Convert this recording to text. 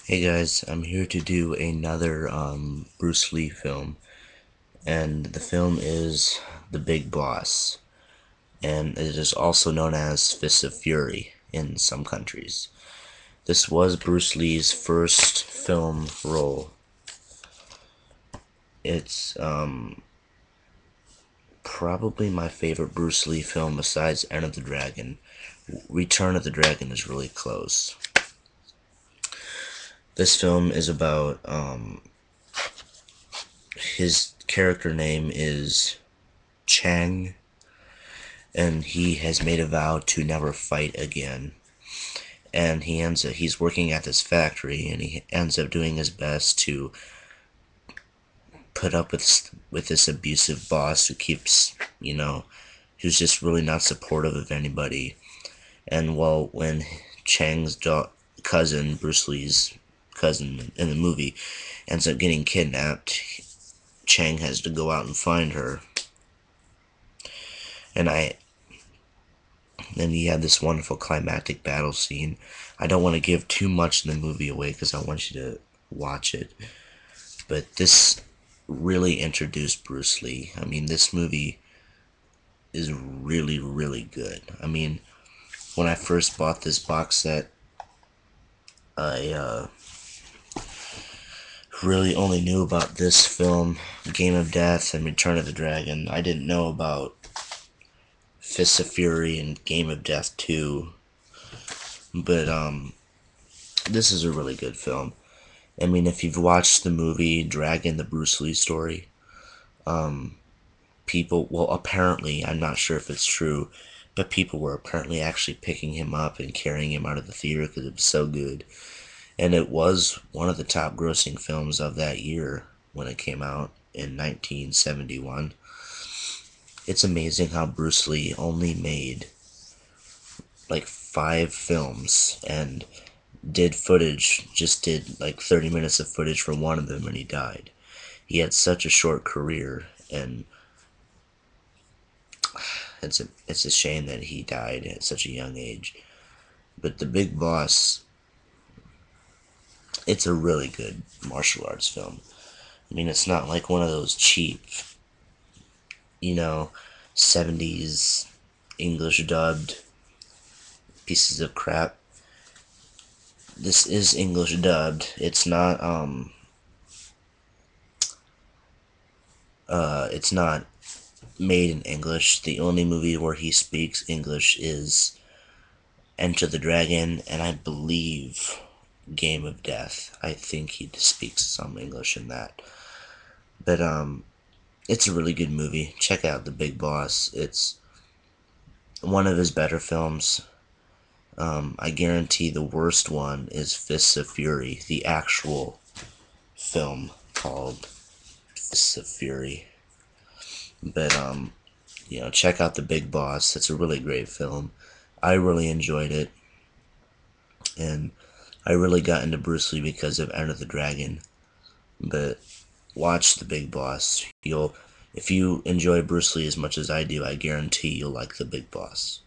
Hey guys, I'm here to do another Bruce Lee film, and the film is The Big Boss, and it is also known as Fist of Fury in some countries. This was Bruce Lee's first film role. It's probably my favorite Bruce Lee film besides Enter the Dragon. Return of the Dragon is really close. This film is about his character name is Chang, and he has made a vow to never fight again. And he's working at this factory, and he ends up doing his best to put up with this abusive boss who keeps, who's just really not supportive of anybody. And well, when Chang's cousin, Bruce Lee's cousin in the movie, ends up getting kidnapped, Chang has to go out and find her. And then he had this wonderful climactic battle scene. I don't want to give too much of the movie away because I want you to watch it. But this really introduced Bruce Lee. I mean, this movie is really, really good. I mean, when I first bought this box set, I really only knew about this film, Game of Death, and Return of the Dragon. I didn't know about Fists of Fury and Game of Death 2. But this is a really good film. I mean, if you've watched the movie Dragon, the Bruce Lee story, apparently, I'm not sure if it's true, but people were apparently actually picking him up and carrying him out of the theater because it was so good. And it was one of the top grossing films of that year when it came out in 1971. It's amazing how Bruce Lee only made like 5 films and did like 30 minutes of footage for one of them, and he died. He had such a short career, and it's a shame that he died at such a young age. But The Big Boss, it's a really good martial arts film. I mean, it's not like one of those cheap, you know, 70s English dubbed pieces of crap. This is English dubbed. It's not made in English. The only movie where he speaks English is Enter the Dragon, and I believe Game of Death. I think he speaks some English in that. But it's a really good movie. Check out The Big Boss. It's one of his better films. I guarantee the worst one is Fists of Fury, the actual film called Fists of Fury. But check out The Big Boss. It's a really great film. I really enjoyed it, and I really got into Bruce Lee because of Enter the Dragon. But watch The Big Boss. If you enjoy Bruce Lee as much as I do, I guarantee you'll like The Big Boss.